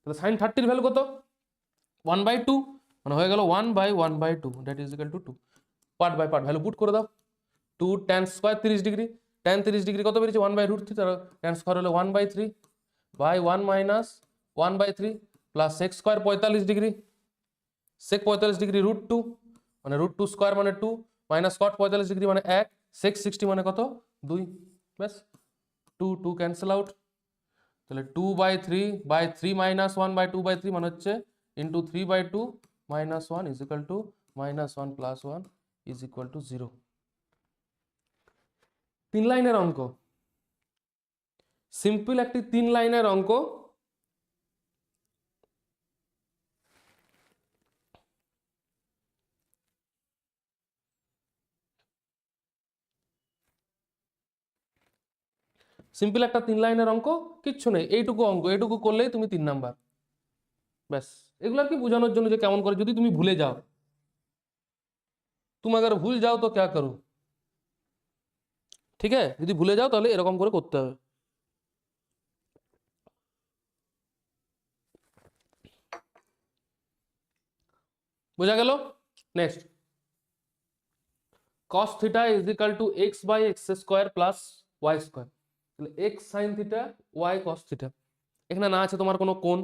তাহলে sin 30 এর ভ্যালু কত 1/2, মানে হয়ে গেল 1 by 1/2, that is equal to 2। Part by part value put করে দাও। 2 tan square 30 degree, tan 30 degree কত বেরিয়েছে 1/√3, তার tan স্কয়ার হলো 1/3 by 1 minus 1/3 plus sec square 45 degree, sec 45 degree √2, মানে √2 স্কয়ার মানে 2 মাইনাস cot 45 ডিগ্রি মানে 1, sec 60 মানে কত 2, ব্যাস 2 2 ক্যান্সেল আউট। তাহলে 2/3 বাই 3 মাইনাস 1/2/3 মানে হচ্ছে into 3/2 minus 1 is equal two minus 1 plus 1 is equal to 0। 3 লাইনের অঙ্ক, সিম্পল একটি 3 লাইনের অঙ্ক। সিম্পল একটা 3 লাইনের অঙ্ক, কিচ্ছু নেই, এইটুকু অঙ্ক, এইটুকু করলেই তুমি 3 নাম্বার, ব্যাস। এগুলো আর কি বোঝানোর জন্য যে কেমন করে যদি তুমি ভুলে যাও, তুমি अगर ভুল যাও তো क्या करूं, ঠিক আছে, যদি ভুলে যাও তাহলে এরকম করে করতে হবে। বোঝা গেল। Next, cos theta is equal to x by X square plus Y square. তাহলে x sine theta y cos theta, এখানে না আছে তোমার কোনো কোণ,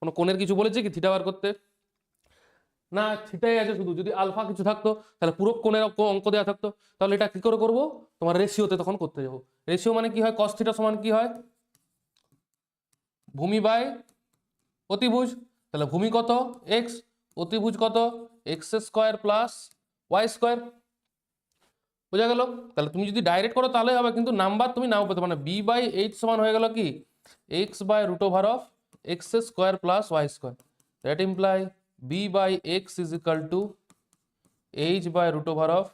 কোনো কোণের কিছু বলেছে কি থিটা বার করতে, না থিটাই আছে শুধু। যদি আলফা কিছু থাকতো তাহলে পুরো কোণের অঙ্ক দেওয়া থাকতো, তাহলে এটা কি করে করবো, তোমার রেশিওতে তখন করতে যাবো। রেশিও মানে কি হয়, cos থিটা সমান কি হয় ভূমি বাই অতিভুজ, তাহলে ভূমি কত x, অতিভুজ কত X square plus Y square. বোঝা গেল। তাহলে তুমি যদি ডাইরেক্ট করো তাহলে হবে, কিন্তু নাম্বার তুমি নাও পেতে, মানে b/8 সমান হয়ে গেল কি x by root over of x square plus Y square, that imply b/x is equal to h by root over of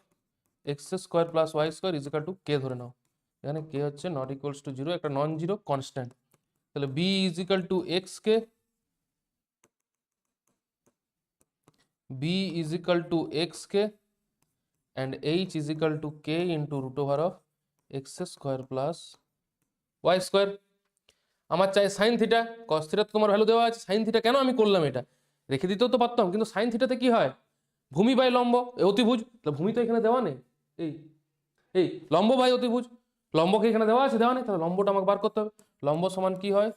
x square plus Y square is equal to K ধরে নাও, এখানে কে হচ্ছে নট ইকুয়ালস টু 0, একটা নন জিরো কনস্ট্যান্ট। তাহলে b is equal to x K, b is equal to xk and h is equal to k into root over of x square plus y square। আমার চাই সাইন থিটা, কস থিটা তো তোমার ভ্যালু দেওয়া আছে, সাইন থিটা কেন আমি করলাম এটা, রেখে দিতেও তো পারতাম, কিন্তু সাইন থিটাতে কি হয় ভূমি বাই লম্ব অতিভুজ, তাহলে ভূমি তো এখানে দেওয়া নেই, এই এই লম্ব বাই অতিভুজ, লম্বকে এখানে দেওয়া আছে, দেওয়া নেই, তাহলে লম্বটা আমাকে বার করতে হবে। লম্ব সমান কি হয়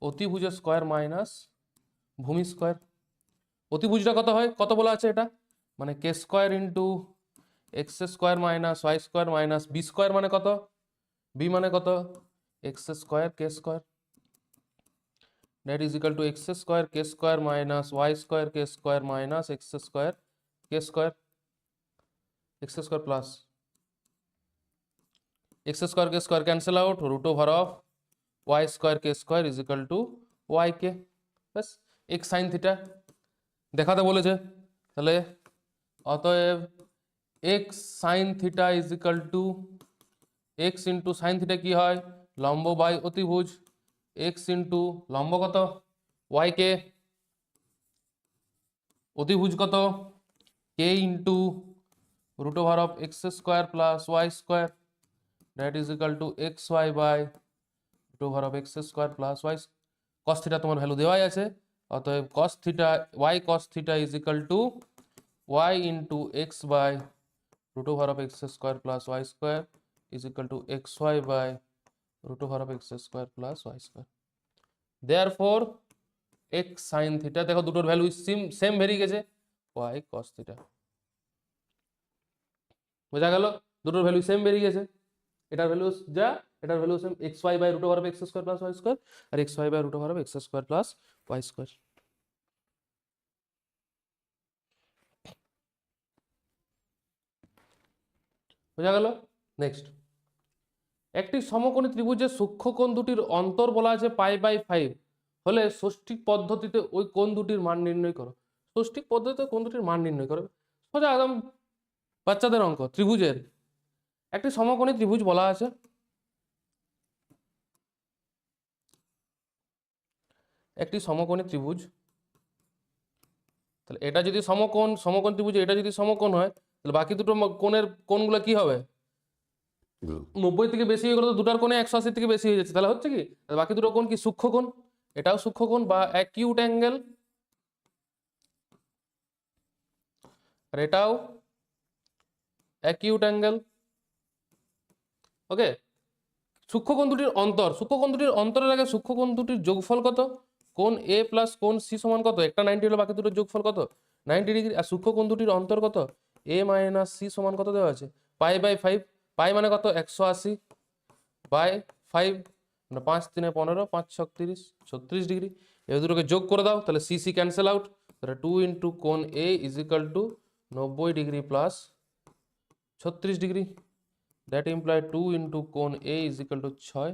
অতিভুজের স্কোয়ার মাইনাস ভূমি স্কোয়ার। অতিভুজটা কত হয়, কত বলা আছে এটা, মানে K square into X square minus Y square minus B square, মানে কত বি মানে কত X square K square, that is equal to X square K square minus Y square K square minus X square K square, X square plus X square K square cancel out, root over of Y square K square is equal to Y K, ব্যাস। এক্স সাইন থিটা দেখাতে বলেছে, তাহলে অতএব X sine theta is equal to X into sine theta কি হয় লম্ব বাই অতিভুজ, এক্স ইন্টু লম্ব কত ওয়াই কে, অতিভুজ কত K into root over of x square plus Y square, that is equal to X Y by root over of x square plus Y. Cos theta তোমার ভ্যালু দেওয়াই আছে, অতএব cos theta Y cos theta is equal to Y into X by root over of x square plus Y square is equal to X Y by root over of x square plus Y square. Therefore x sine theta, দেখো দুটোর ভ্যালু সেম বেরিয়ে গেছে, ওয়াই কস থিটা। বোঝা গেল? দুটোর ভ্যালু সেম বেরিয়ে গেছে, এটার ভ্যালু যা এটার value same, x Y by root over of x square plus Y square আর x Y by root over of x square plus Y square. বোঝা গেল? নেক্সট, একটি সমকোণী ত্রিভুজের সূক্ষ্মকোণ দুটির অন্তর বলা আছে পাই বাই 5 হলে ষষ্ঠিক পদ্ধতিতে ওই কোণ দুটির মান নির্ণয় করো। ষষ্ঠিক পদ্ধতিতে কোণ দুটির মান নির্ণয় করো, সোজা একদম বাচ্চাদের অঙ্ক। ত্রিভুজের একটি সমকোণী ত্রিভুজ বলা আছে, একটি সমকোণী ত্রিভুজ, তাহলে এটা যদি সমকোণ ত্রিভুজ, এটা যদি সমকোণ হয় তাহলে বাকি দুটো কোণগুলো কি হবে? 90 থেকে বেশি হয়ে গেলে তো দুটার কোণে 180 থেকে বেশি হয়ে যাচ্ছে, তাহলে হচ্ছে কি বাকি দুটো কোণ কি সূক্ষ্মকোণ, এটাও সূক্ষ্মকোণ বা অ্যাকিউট অ্যাঙ্গেল, আর এটাও অ্যাকিউট অ্যাঙ্গেল। ওকে, সূক্ষ্মকোণ দুটির অন্তরের আগে সূক্ষ্মকোণ দুটির যোগফল কত? কোণ এ প্লাস কোণ সি সমান কত? একটা 90 হলো, বাকি দুটোর যোগফল কত? 90 ডিগ্রি। আর সূক্ষ্মকোণ দুটির অন্তর কত? এ মাইনাস সি সমান কত দেওয়া আছে? Pi by 5। পাই মানে কত? 180 বাই 5, 5 3 15, 5 6 30, 36 ডিগ্রি। এবার দুটোকে যোগ করে দাও, তাহলে সি সি ক্যান্সেল আউট, তাহলে 2 ইন্টু কোণ A is equal to 90 degree plus 36 degree. That imply 2 into কোণ A is equal to 6,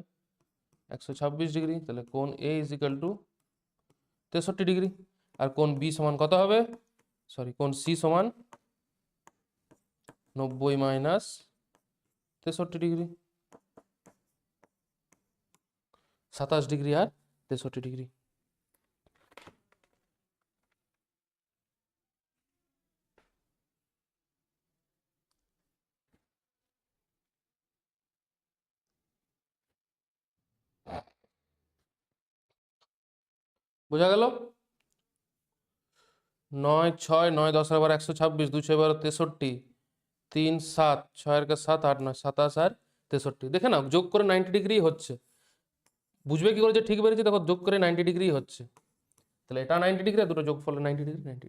126 degree, তাহলে কোণ A is equal to 63 degree. আর কোণ বি সমান কত হবে? কোণ সি সমান 90 মাইনাস 63 ডিগ্রি, 27 ডিগ্রি আর 63 ডিগ্রি। বোঝা গেল? 9 6 9 10 আর 126, 2 6 12 63, 3 7 6 আর 7 8 9 27 আর 63। দেখে নাও যোগ করে 90 ডিগ্রি হচ্ছে। বুঝবে কি করে যে ঠিক বেরিয়েছে? দেখো যোগ করে 90 ডিগ্রি হচ্ছে, তাহলে এটা 90 ডিগ্রি আর দুটো যোগফল 90 ডিগ্রি 90।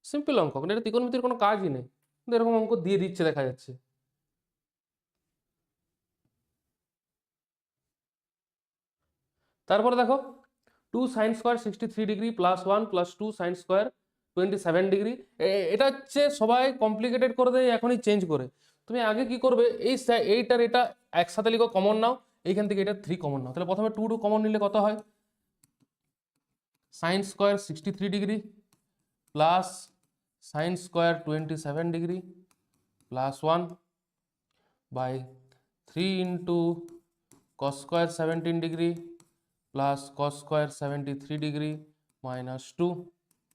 সিম্পল অঙ্ক, এটা ত্রিকোণমিতির কোনো কাজই নেই, কিন্তু এরকম অঙ্ক দিয়ে দিচ্ছে দেখা যাচ্ছে। তারপরে দেখো 2 sign square 63 degree plus 1 plus 2 sign square 27 degree. এটা হচ্ছে সবাই কমপ্লিকেটেড করে দেয় এখনই চেঞ্জ করে। তুমি আগে কি করবে, এইটার এটা একসাথে লিখো, কমন নাও, এইখান থেকে এটা 3 কমন নাও। তাহলে প্রথমে 2 কমন নিলে কত হয়? Sine square 63 degree plus sine square 27 degree plus 1 by 3 into cos square 17 degree plus cos square 73 degree minus 2।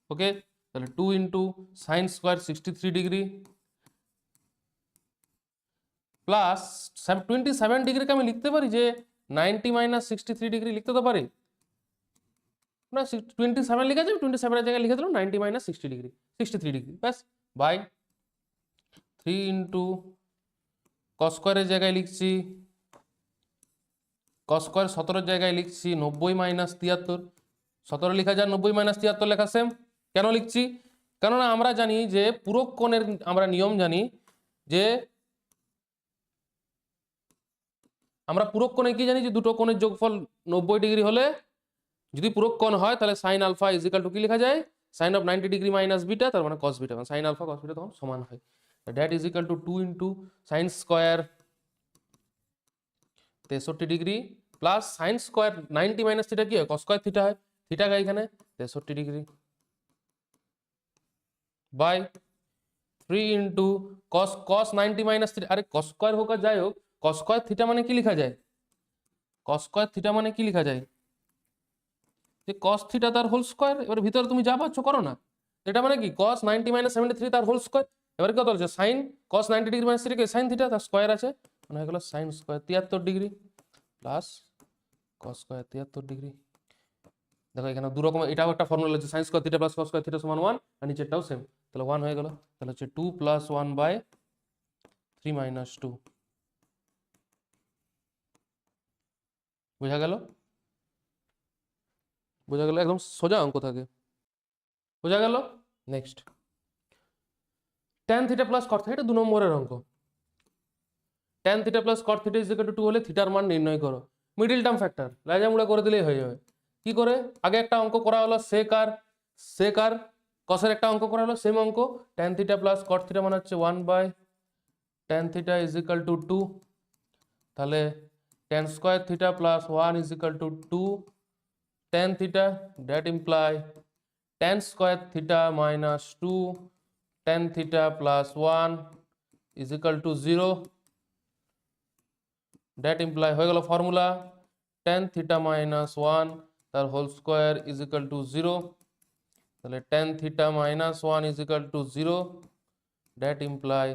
Okay, তাহলে 2 into sine square 63 degree plus 27 ডিগ্রিকে আমি লিখতে পারি যে 90 মাইনাস 63 ডিগ্রি, লিখতে তো পারি না? 27 লিখে যাবে, 27 এর জায়গায় লিখে দিলাম 90 মাইনাস 63 ডিগ্রি, ব্যাস। বাই 3 ইন্টু কস স্কোয়ারের জায়গায় লিখছি, কস স্কোয়ার 17 জায়গায় লিখছি 90 মাইনাস 73। 17 লেখা যায়, 90 মাইনাস 73 লেখা সেম। কেন লিখছি? কেননা আমরা জানি যে পূরক কোণের আমরা নিয়ম জানি যে আমরা পূরক কোণে কি জানি যে দুটো কোণের যোগফল 90 ডিগ্রি হলে, যদি পূরক কোণ হয় তাহলে sine alpha is equal to কি লেখা যায়? Sine of 90 degree minus beta, তার মানে cos beta. Sine alpha cos beta তখন সমান হয়। That is equal to 2 into sine square 63 degree plus sine square 90 minus theta কি হয়? কস স্কোয়ার থিটা হয়, থিটাকে এখানে 63 degree by 3 into cos 90 minus theta. আরে কস স্কোয়ার হোক আর যাই হোক, কস স্কোয়ার থিটা মানে কি লেখা যায়? কস স্কোয়ার থিটা মানে কি লেখা যায়? যে কস থিটা তার হোল স্কোয়ার। এবার ভিতরে তুমি যা পাচ্ছ করো না, এটা মানে কি কস 90 মাইনাস 73 তার হোল স্কোয়ার। এবার কত হচ্ছে? সাইন কস 90 degree minus theta sine theta, তার স্কোয়ার আছে মানে হয়ে গেল sine square 73 degree plus cos square 73 degree. দেখো এখানে দু রকম, এটাও একটা ফর্মুলা হচ্ছে sine square theta plus cos square theta সমান 1, আর নিচেরটাও সেম, তাহলে 1 হয়ে গেল। তাহলে হচ্ছে 2 + 1/3 - 2। বোঝা গেল? বোঝা গেল? একদম সোজা অঙ্ক থাকে। বোঝা গেল? Next tan theta plus cot theta, এটা 2 নম্বরের অঙ্ক। tan theta plus cot theta is equal to 2 হলে থিটার মান নির্ণয় করো। মিডল টার্ম ফ্যাক্টর লাইজামুড়া করে দিলেই হয়ে যাবে। কি করে? আগে একটা অঙ্ক করা হলো sec আর cos-এর একটা অঙ্ক করা হলো, সেম অঙ্ক। tan theta plus cot theta মানে হচ্ছে 1/tan theta is equal to 2, তাহলে tan square theta plus 1 is equal to 2 tan theta, that imply tan square theta minus 2 tan theta plus 1 is equal to 0, that imply হয়ে গেল ফর্মুলা tan থিটা মাইনাস 1 তার whole square is equal to 0, তাহলে tan theta minus 1 is equal to 0, that imply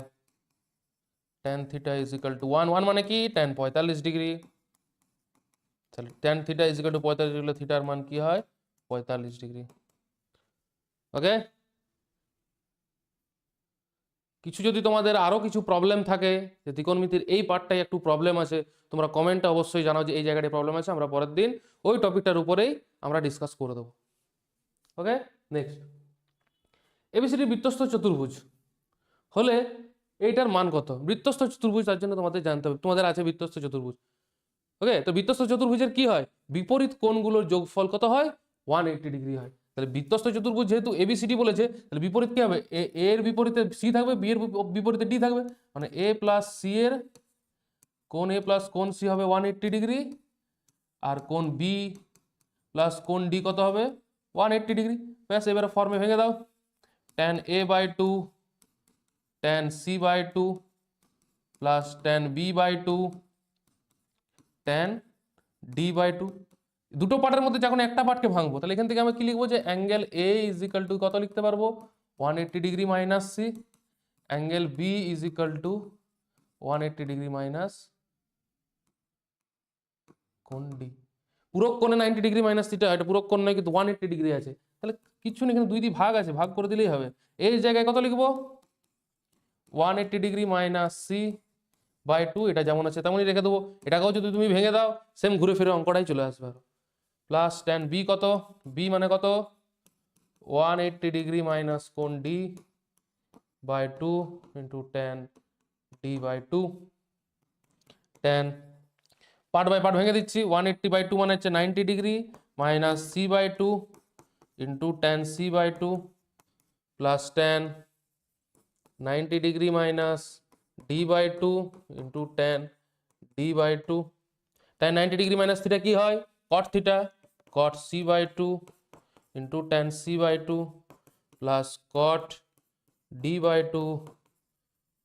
tan theta is equal to 1 মানে কি tan 45 ডিগ্রি, তাহলে tan theta is equal two 45 degree, থিটার মান কি হয় 45 ডিগ্রি। ওকে, কিছু যদি তোমাদের আরো কিছু প্রবলেম থাকে যে ত্রিকোণমিতির এই পার্টটাই একটু প্রবলেম আছে, তোমরা কমেন্টে অবশ্যই জানাও যে এই জায়গাটায় প্রবলেম আছে, আমরা পরের দিন ওই টপিকটার উপরেই আমরা ডিসকাস করে দেবো। ওকে, নেক্সট এবিসিডি বৃত্তস্থ চতুর্ভুজ হলে এইটার মান কত? বৃত্তস্থ চতুর্ভুজ তার জন্য তোমাদের জানতে হবে, তোমাদের আছে বৃত্তস্থ চতুর্ভুজ। ওকে, তো বৃত্তস্থ চতুর্ভুজের কি হয়? বিপরীত কোণগুলোর যোগফল কত হয়? 180 ডিগ্রি হয়। তাহলে বৃত্তস্থ চতুর্ভুজ যেহেতু এবিসিডি বলেছে, তাহলে বিপরীত কি হবে? এ এর বিপরীতে সি থাকবে, বি এর বিপরীতে ডি থাকবে, মানে এ প্লাস সি এর কোণ এ প্লাস কোণ সি হবে 180 ডিগ্রি, আর কোণ বি প্লাস কোণ ডি কত হবে? 180 ডিগ্রি। ব্যাস, এবারে ফর্মে ভেঙে দাও, tan a/2 tan c/2 plus tan b/2 tan d/2। দুটো পার্টের মধ্যে যখন একটা পার্টকে ভাঙবো, তাহলে এখান থেকে আমি কি লিখবো? যে angle A is equal to কত লিখতে পারবো? 180 degree minus C, angle B is equal to 180 degree minus কোণ ডি। পুরো কোণে 90 ডিগ্রি মাইনাস থিটা, এটা পুরো কোণ নয় কিন্তু 180 ডিগ্রি আছে, তাহলে কিছু না, এখানে দুই দিয়ে ভাগ আছে, ভাগ করে দিলেই হবে। এই জায়গায় কত লিখবো? 180 ডিগ্রি মাইনাস সি বাই 2, এটা যেমন আছে তেমনই রেখে দেবো। এটাকেও যদি তুমি ভেঙে দাও, সেম ঘুরে ফিরে অঙ্কটাই চলে আসবে। প্লাস tan বি কত? বি মানে কত? 180 ডিগ্রি মাইনাস কোণ D by 2 into tan d/2। tan part by part ভেঙে দিচ্ছি, 180/2 মানে হচ্ছে 90 degree minus c/2 into tan c/2 plus tan 90 degree minus d/2 into tan d/2। tan 90 degree minus theta কি হয়? cot theta, cot c/2 into tan c/2 plus cot d/2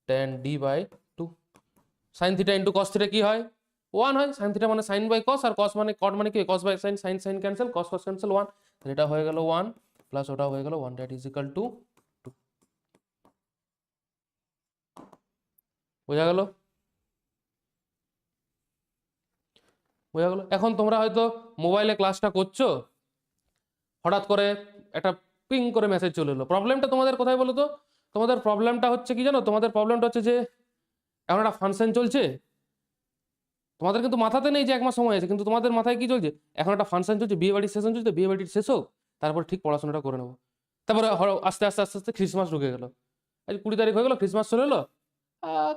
tan d/2। Sine theta into cos theta কি হয়? 1 হয়। সাইন থিটা মানে সাইন বাই কস, আর কস মানে কট মানে কি? Cos by sine, sine sine cancel, cos cos cancel 1, তাহলে এটা হয়ে গেল 1 প্লাস ওটাও হয়ে গেল 1, দ্যাট ইজ ইকুয়াল টু 2। বোঝা গেল? বোঝা গেল? এখন তোমরা হয়তো মোবাইলে ক্লাসটা করছো, হঠাৎ করে একটা পিং করে মেসেজ চলে এলো। প্রবলেমটা তোমাদের কোথায় বলো তো? তোমাদের প্রবলেমটা হচ্ছে কি জানো? তোমাদের প্রবলেমটা হচ্ছে যে এখন একটা ফাংশন চলছে, তোমাদের কিন্তু মাথাতে নেই যে 1 মাস সময় আছে, কিন্তু তোমাদের মাথায় কি চলছে? এখন একটা ফাংশন চলছে, বিয়ে বাড়ির সেশন চলছে, বিয়ে বাড়ির শেষ হোক, তারপর ঠিক পড়াশোনাটা করে নেবো। তারপরে আস্তে আস্তে আস্তে আস্তে খ্রিসমাস ঢুকে গেল, আজ 20 তারিখ হয়ে গেল, খ্রিসমাস চলে এলো।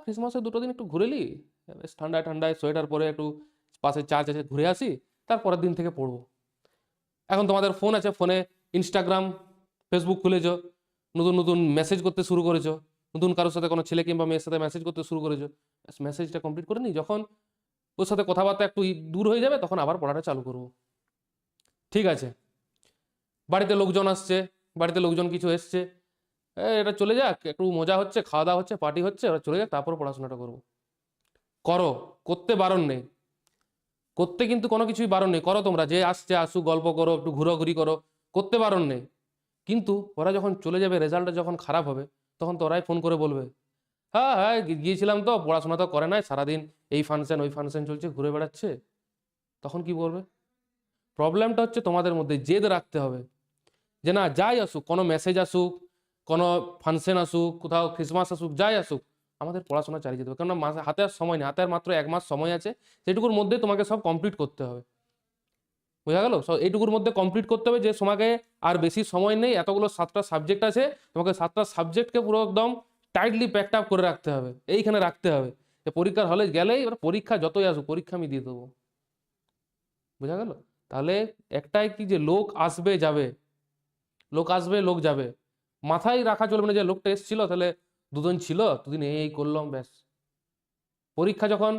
খ্রিসমাসে 2 দিন একটু ঘুরে নি, বেশ ঠান্ডায় ঠান্ডায় সোয়েটার পরে একটু পাশে চার্চ আছে ঘুরে আসি, তারপরের দিন থেকে পড়বো। এখন তোমাদের ফোন আছে, ফোনে ইনস্টাগ্রাম ফেসবুক খুলেছো, নতুন নতুন মেসেজ করতে শুরু করেছো, নতুন কারোর সাথে কোনো ছেলে কিংবা মেয়ের সাথে মেসেজ করতে শুরু করেছো। মেসেজটা কমপ্লিট করে নি, যখন ওর সাথে কথাবার্তা একটু দূর হয়ে যাবে, তখন আবার পড়াটা চালু করবো। ঠিক আছে, বাড়িতে লোকজন আসছে, বাড়িতে লোকজন কিছু এসছে, এটা চলে যাক, একটু মজা হচ্ছে, খাওয়া দাওয়া হচ্ছে, পার্টি হচ্ছে, ওরা চলে যাক, তারপর পড়াশোনাটা করবো। করো, করতে বারণ নেই, করতে কিন্তু কোনো কিছুই বারণ নেই, করো তোমরা, যে আসছে আসুক, গল্প করো, একটু ঘোরাঘুরি করো, করতে বারণ নেই। কিন্তু ওরা যখন চলে যাবে, রেজাল্টটা যখন খারাপ হবে, তখন তো ওরাই ফোন করে বলবে, হ্যাঁ হ্যাঁ গিয়েছিলাম তো, পড়াশোনা তো করে নাই, সারাদিন এই ফাংশন ওই ফাংশন চলছে, ঘুরে বেড়াচ্ছে, তখন কি করবে? প্রবলেমটা হচ্ছে তোমাদের মধ্যে জেদ রাখতে হবে যে না, যাই আসুক, কোনো মেসেজ আসুক, কোনো ফাংশন আসুক, কোথাও ক্রিসমাস আসুক, যাই আসুক, আমাদের পড়াশোনা চালিয়ে যেতে হবে। কেননা হাতে আর সময় নেই, হাতে আর মাত্র 1 মাস সময় আছে, সেটুকুর মধ্যে তোমাকে সব কমপ্লিট করতে হবে। বোঝা গেল? সো এইটুকুর মধ্যে কমপ্লিট করতে হবে, যে তোমাকে আর বেশি সময় নেই, এতগুলো 7টা সাবজেক্ট আছে, তোমাকে 7টা সাবজেক্টকে পুরো একদম টাইটলি প্যাকড আপ করে রাখতে হবে, এইখানে রাখতে হবে, যে পরীক্ষার হলে গেলেই এবার পরীক্ষা যতই আসুক, পরীক্ষা আমি দিয়ে দেবো। বোঝা গেল? তাহলে একটাই কি, যে লোক আসবে যাবে, লোক আসবে লোক যাবে, মাথায় রাখা চলবে না যে লোকটা এসেছিল, তাহলে দুদিন ছিল, দুদিন এই করলাম, ব্যাস। পরীক্ষা যখন,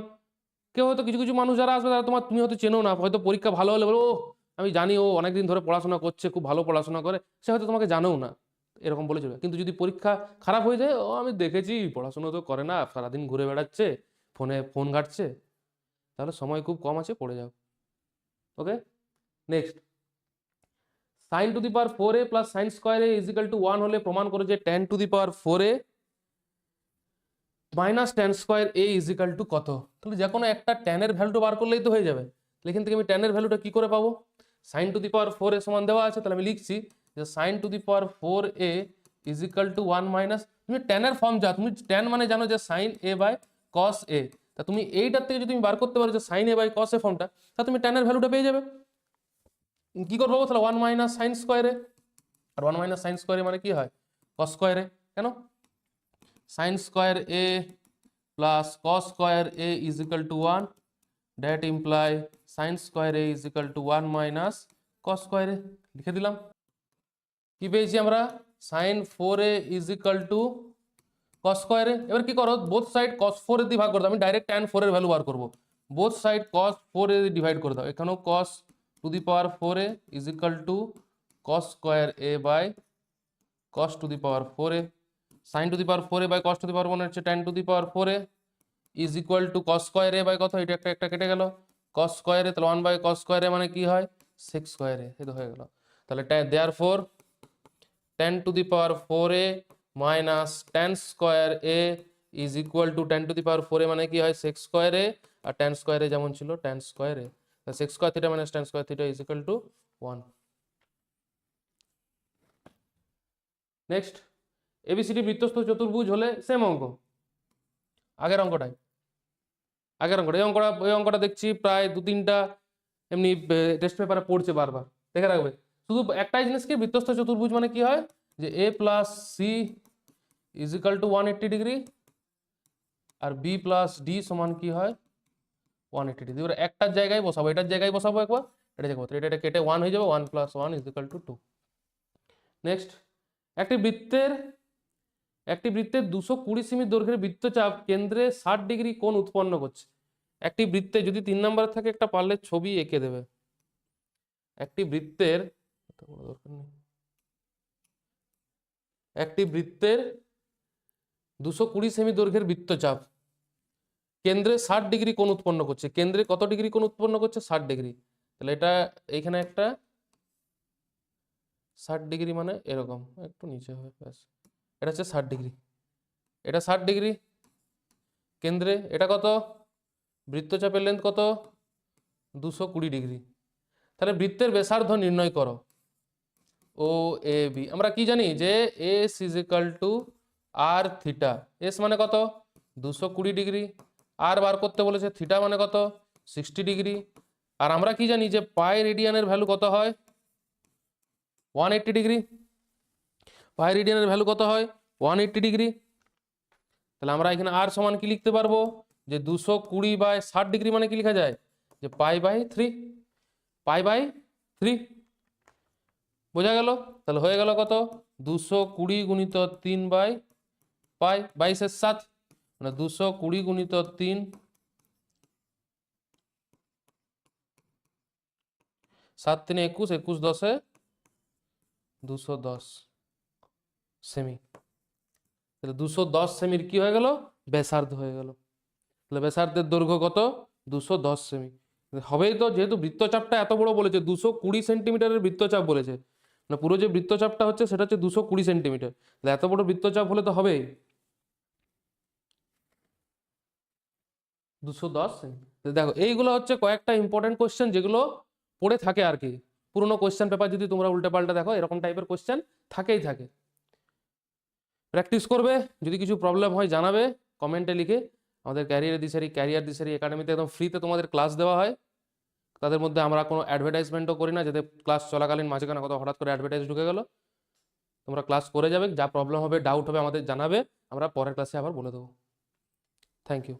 কেউ হয়তো কিছু কিছু মানুষ যারা আসবে তারা তুমি হয়তো চেনো না, হয়তো পরীক্ষা ভালো হলে বলো, ও আমি জানি ও অনেকদিন ধরে পড়াশোনা করছে, খুব ভালো পড়াশোনা করে, সে হয়তো তোমাকে জানেও না, এরকম বলে চলে। কিন্তু যদি পরীক্ষা খারাপ হয়ে যায়, ও আমি দেখেছি পড়াশোনা তো করে না, সারাদিন ঘুরে বেড়াচ্ছে, ফোন ঘাটছে, তাহলে সময় খুব কম আছে, পড়ে যাও। Okay, next, sine to the power 4a plus sine square A is equal to 1 হলে প্রমাণ করো যে tan to the power 4a minus tan square A is equal to কত? তাহলে যে কোনো একটা ট্যানের ভ্যালুটা বার করলেই তো হয়ে যাবে। এখান থেকে আমি ট্যানের ভ্যালুটা কি করে পাবো? Sign to the power 4a সমান দেওয়া আছে, তাহলে আমি লিখছি যে sine to the power 4a is equal to 1 minus, তুমি ট্যানের ফর্ম যা, তুমি ট্যান মানে জানো যে সাইন এ বাই কস এ, তা তুমি এইটার থেকে যদি তুমি বার করতে পারো যে সাইন এ বাই কস এ ফর্মটা, তা তুমি ট্যানের ভ্যালুটা পেয়ে যাবে। কি করবো তাহলে 1 মাইনাস সাইন স্কোয়ারে, আর 1 মাইনাস সাইন স্কোয়ারে মানে কি হয়? কস স্কোয়ারে। কেন? Sine square A plus cos square A is equal to 1, that imply sine square A is equal to 1 minus cos square A. লিখে দিলাম। কি পেয়েছি আমরা? Sine 4a is equal to cos square A. এবার কি করো, বোথ সাইড কস 4 দিয়ে ভাগ করে দাও, আমি ডাইরেক্ট ট্যান 4 এর ভ্যালু বার করবো, both side cos 4 A divide করে দাও, এখানেও cos to the power 4a is equal to cos square A by cos to the power 4a, sine to the power 4a by cos to the power 1 হচ্ছে tan to the power 4a is equal to cos square A by কত, এটা একটা কেটে গেল, কস স্কোয়ার এ, তাহলে 1 বাই কস স্কোয়ার এ মানে কি হয়? সেক স্কোয়ার এ, এই তো হয়ে গেল। তাহলে therefore tan to the power 4a minus tan square A is equal to tan to the power 4a মানে কি হয়? সেক স্কোয়ার এ, আর tan স্কোয়ার এ যেমন ছিল tan square A, sec square theta minus tan square theta is equal to 1। Next, A B C D বৃত্তস্থ চতুর্ভুজ হলে সেম অঙ্ক, আগের অঙ্কটাই, এই অঙ্কটা দেখছি প্রায় 2-3টা এমনি টেস্ট পেপারে পড়ছে বারবার, দেখে রাখবে। শুধু একটাই জিনিস কি, বৃত্তস্থ চতুর্ভুজ মানে কি হয়, যে a plus C is equal to 180 degree, আর বি প্লাস ডি সমান কি হয়? 180 ডিগ্রি। এবার একটার জায়গায় বসাবো, এটার জায়গায় বসাবো একবার, এটা জায়গায় বসাবো, এটা কেটে 1 হয়ে যাবে, 1 plus 1 is equal to 2। Next, একটি বৃত্তের 220 সেমি দৈর্ঘ্যের বৃত্তচাপ কেন্দ্রে 60 ডিগ্রি কোণ উৎপন্ন করছে। একটি বৃত্তে, যদি 3 নম্বর থাকে একটা পারলে ছবি এঁকে দেবে। একটি বৃত্তের 220 সেমি দৈর্ঘ্যের বৃত্তচাপ কেন্দ্রে 60 ডিগ্রি কোণ উৎপন্ন করছে। কেন্দ্রে কত ডিগ্রি কোণ উৎপন্ন করছে? 60 ডিগ্রি। তাহলে এটা এইখানে একটা 60 ডিগ্রি মানে এরকম একটু নিচে হবে, ব্যাস, এটা হচ্ছে 60 ডিগ্রি, এটা 60 ডিগ্রি কেন্দ্রে। এটা কত? বৃত্তচাপের লেন্থ কত? 220 ডিগ্রি। তাহলে বৃত্তের ব্যাসার্ধ নির্ণয় করো, ও এ বি। আমরা কি জানি যে S is equal to R theta. S মানে কত? 220 ডিগ্রি। আর বার করতে বলেছে, থিটা মানে কত? 60 ডিগ্রি। আর আমরা কি জানি যে পাই রেডিয়ানের ভ্যালু কত হয়? 180 ডিগ্রি। পাই রেডিয়ানের ভ্যালু কত হয়? 180 ডিগ্রি। তাহলে আমরা এখানে আর সমান কি লিখতে পারবো, যে 220 বাই 60 ডিগ্রি মানে কি লেখা যায়, যে পাই বাই 3, পাই বাই 3। বোঝা গেল? তাহলে হয়ে গেল কত? 220 গুণিত 3 বাই পাই, 22/7, মানে 220 গুণিত 3, 7 3 21, 21 10 210 সেমি। তাহলে 210 সেমির কি হয়ে গেল? ব্যাসার্ধ হয়ে গেল। তাহলে ব্যাসার্ধের দৈর্ঘ্য কত? 210 সেমি হবেই তো, যেহেতু বৃত্তচাপটা এত বড় বলেছে, 220 সেন্টিমিটারের বৃত্তচাপ বলেছে, মানে পুরো যে বৃত্তচাপটা হচ্ছে সেটা হচ্ছে 220 সেন্টিমিটার। তাহলে এত বড় বৃত্তচাপ হলে তো হবেই। 210 সেমি। দেখো এইগুলো হচ্ছে কয়েকটা ইম্পর্টেন্ট কোশ্চেন যেগুলো পড়ে থাকে আর কি। পুরোনো কোশ্চেন পেপার যদি তোমরা উল্টে পাল্টে দেখো এরকম টাইপের কোশ্চেন থাকেই থাকে। প্র্যাকটিস করবে, যদি কিছু প্রবলেম হয় জানাবে কমেন্টে লিখে। আমাদের ক্যারিয়ার দিশারি একাডেমিতে একদম ফ্রিতে তোমাদের ক্লাস দেওয়া হয়। তাদের মধ্যে আমরা কোনো অ্যাডভার্টাইজমেন্টও করি না, যাতে ক্লাস চলাকালীন মাঝখানে কোথাও হঠাৎ করে অ্যাডভার্টাইজ ঢুকে গেল। তোমরা ক্লাস করে যাবে, যা প্রবলেম হবে ডাউট হবে আমাদের জানাবে, আমরা পরের ক্লাসে আবার বলে দেবো। Thank you.